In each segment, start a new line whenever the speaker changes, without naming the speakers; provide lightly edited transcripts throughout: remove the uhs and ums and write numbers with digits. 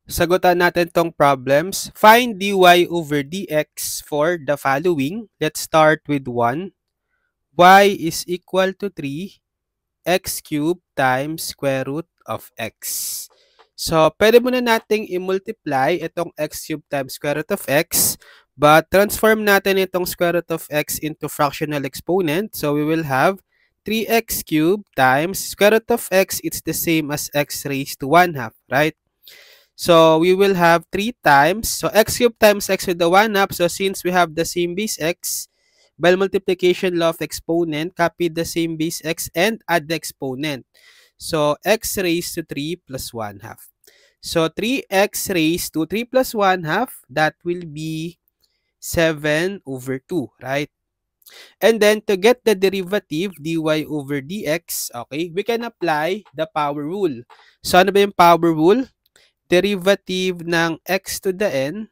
Sagutan natin tong problems. Find dy over dx for the following. Let's start with 1. Y is equal to 3 x cubed times square root of x. So, pwede muna nating i-multiply itong x cubed times square root of x, but transform natin itong square root of x into fractional exponent. So, we will have 3x cubed times square root of x, it's the same as x raised to 1 half, right? So, we will have 3 times. So, x cubed times x with the 1 half. So, since we have the same base x, by multiplication law of exponent, copy the same base x and add the exponent. So, x raised to 3 plus 1 half. So, 3x raised to 3 plus 1 half, that will be 7 over 2, right? And then, to get the derivative, dy over dx, okay, we can apply the power rule. So, ano ba yung power rule? Derivative ng x to the n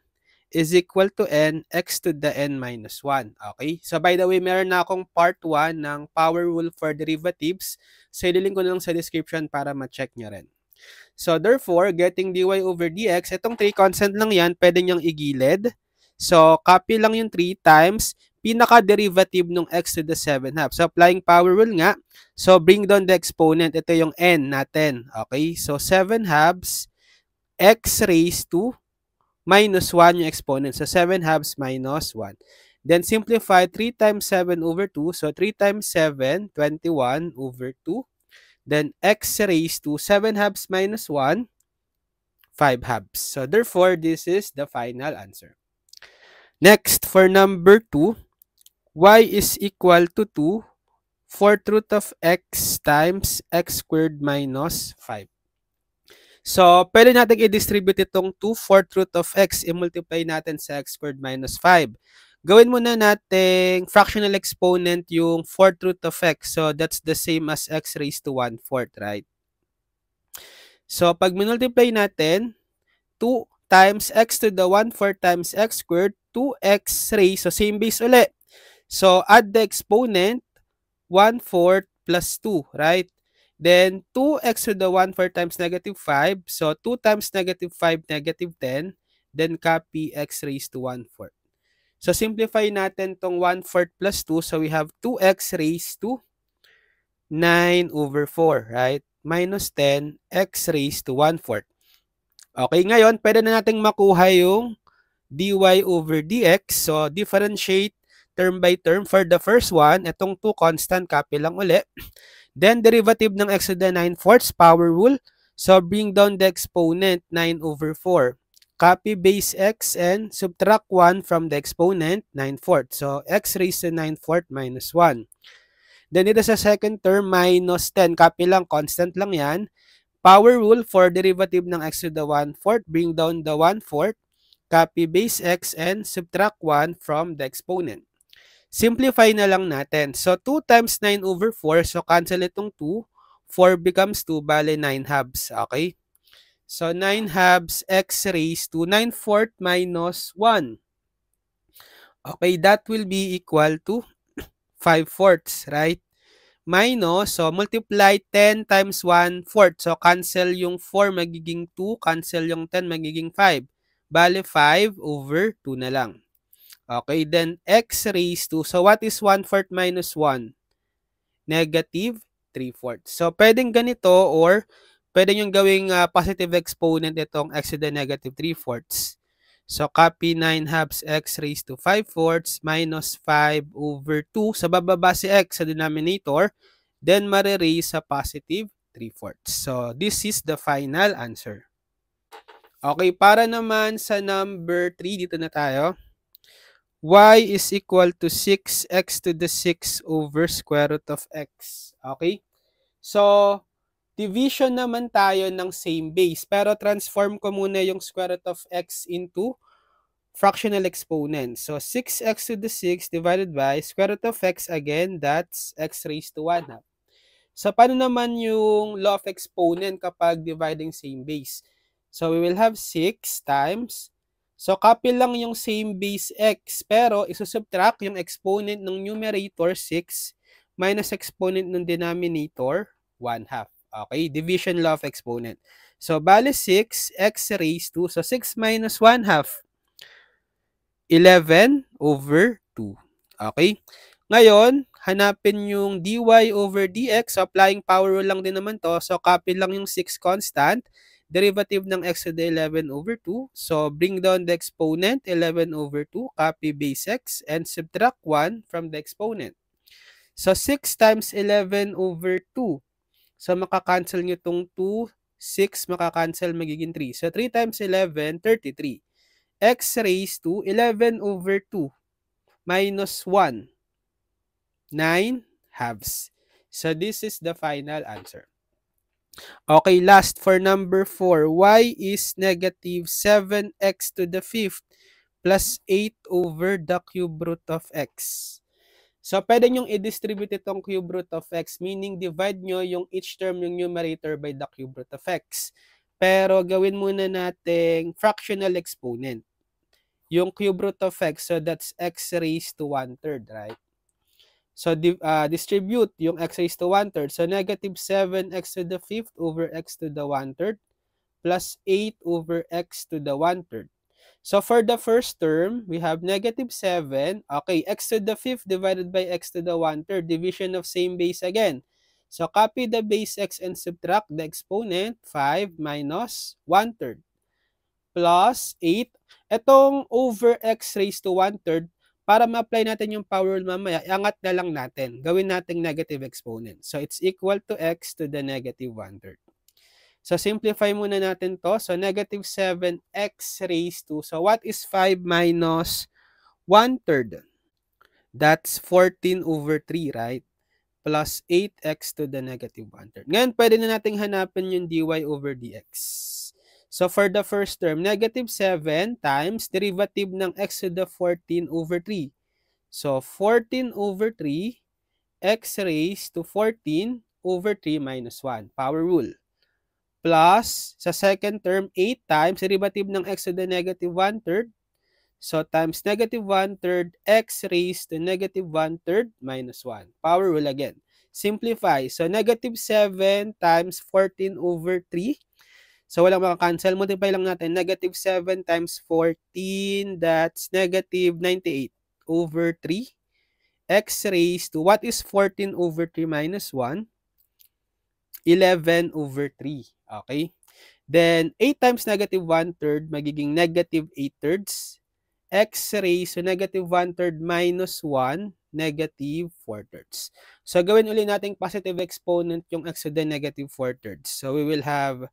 is equal to n x to the n minus 1. Okay? So, by the way, meron na akong part 1 ng power rule for derivatives. So, ililink ko na lang sa description para ma-check nyo rin. So, therefore, getting dy over dx, itong 3 constant lang yan, pwede nyang igilid. So, copy lang yung 3 times pinaka-derivative ng x to the 7 half. So, applying power rule nga. So, bring down the exponent. Ito yung n natin. Okay? So, 7 halves x raised to minus 1 yung exponent. So, 7 halves minus 1. Then, simplify 3 times 7 over 2. So, 3 times 7, 21 over 2. Then, x raised to 7 halves minus 1, 5 halves. So, therefore, this is the final answer. Next, for number 2, y is equal to 2, fourth root of x times x squared minus 5. So, pwede natin i-distribute itong 2 fourth root of x, i-multiply natin sa x squared minus 5. Gawin muna natin fractional exponent yung fourth root of x. So, that's the same as x raised to 1/4, right? So, pag minultiply natin, 2 times x to the 1/4 times x squared, 2x raised, so same base ulit. So, add the exponent, 1/4 plus 2, right? Then, 2x to the 1/4 times negative 5. So, 2 times negative 5, negative 10. Then, copy x raised to 1/4. So, simplify natin tong 1/4 plus 2. So, we have 2x raised to 9 over 4, right? Minus 10, x raised to 1/4. Okay, ngayon, pwede na nating makuha yung dy over dx. So, differentiate term by term. For the first one, itong 2 constant, copy lang ulit. Then, derivative ng x to the 9/4 power rule. So, bring down the exponent, 9 over 4. Copy base x and subtract 1 from the exponent, 9/4. So, x raised to 9/4 minus 1. Then, dito sa second term, minus 10. Copy lang, constant lang yan. Power rule for derivative ng x to the 1/4. Bring down the 1/4. Copy base x and subtract 1 from the exponent. Simplify na lang natin. So, 2 times 9 over 4. So, cancel itong 2. 4 becomes 2. Bale, 9 halves. Okay? So, 9 halves x raised to 9/4 minus 1. Okay, that will be equal to 5/4, right? Minus, so multiply 10 times 1/4. So, cancel yung 4, magiging 2. Cancel yung 10, magiging 5. Bale, 5 over 2 na lang. Okay, then x raised to, so what is 1/4 minus 1? Negative 3/4. So, pwedeng ganito or pwede nyo gawing positive exponent itong x to the negative 3/4. So, copy 9 halves x raised to 5/4 minus 5 over 2. Sa bababa si x sa denominator, then mareraise sa positive 3/4. So, this is the final answer. Okay, para naman sa number 3, dito na tayo. Y is equal to 6x to the 6 over square root of x. Okay? So, division naman tayo ng same base. Pero transform ko muna yung square root of x into fractional exponent. So, 6x to the 6 divided by square root of x, again, that's x raised to 1 half. So, paano naman yung law of exponent kapag dividing same base? So, we will have 6 times. So, copy lang yung same base x, pero isusubtract yung exponent ng numerator 6 minus exponent ng denominator 1 half. Okay, division law of exponent. So, bali 6, x raised to, so 6 minus 1 half, 11 over 2. Okay? Ngayon, hanapin yung dy over dx. So, applying power rule lang din naman to. So, copy lang yung 6 constant. Derivative ng x to the 11 over 2. So, bring down the exponent, 11 over 2. Copy base x and subtract 1 from the exponent. So, 6 times 11 over 2. So, makakancel nyo itong 2, 6, makakancel, magiging 3. So, 3 times 11, 33. X raised to 11 over 2 minus 1, 9 halves. So, this is the final answer. Okay, last for number 4. Y is negative 7x to the 5th plus 8 over the cube root of x. So, pwede nyong i-distribute itong cube root of x, meaning divide nyo yung each term yung numerator by the cube root of x. Pero, gawin muna nating fractional exponent. Yung cube root of x, so that's x raised to 1/3, right? So, distribute yung x raised to 1/3. So, negative 7x to the 5th over x to the 1/3 plus 8 over x to the 1/3. So, for the first term, we have negative 7. Okay, x to the 5th divided by x to the 1/3. Division of same base again. So, copy the base x and subtract the exponent. 5 minus 1/3 plus 8. Itong over x raised to 1/3, para ma-apply natin yung power rule mamaya, iangat na lang natin. Gawin nating negative exponent. So, it's equal to x to the negative 1/3. So, simplify muna natin to. So, negative 7x raised to, so what is 5 minus 1/3? That's 14 over 3, right? Plus 8x to the negative 1/3. Ngayon, pwede na nating hanapin yung dy over dx. So, for the first term, negative 7 times derivative ng x to the 14 over 3. So, 14 over 3, x raised to 14 over 3 minus 1. Power rule. Plus, sa second term, 8 times derivative ng x to the negative 1/3. So, times negative 1/3 x raised to negative 1/3 minus 1. Power rule again. Simplify. So, negative 7 times 14 over 3. So, walang makakancel. Multiply lang natin. Negative 7 times 14, that's negative 98 over 3. X raised to, what is 14 over 3 minus 1? 11 over 3. Okay? Then, 8 times negative 1/3, magiging negative 8/3. X raised to negative 1/3 minus 1, negative 4/3. So, gawin ulit natin positive exponent yung x to the negative 4/3. So, we will have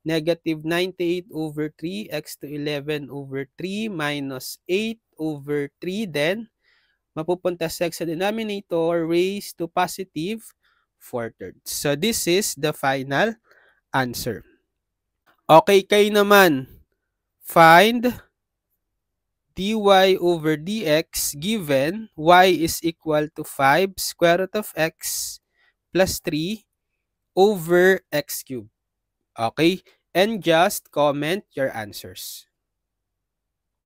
negative 98 over 3, x to 11 over 3 minus 8 over 3. Then, mapupunta sa x sa denominator raised to positive 4/3. So, this is the final answer. Okay, kayo naman. Find dy over dx given y is equal to 5 square root of x plus 3 over x cubed. Okay? And just comment your answers.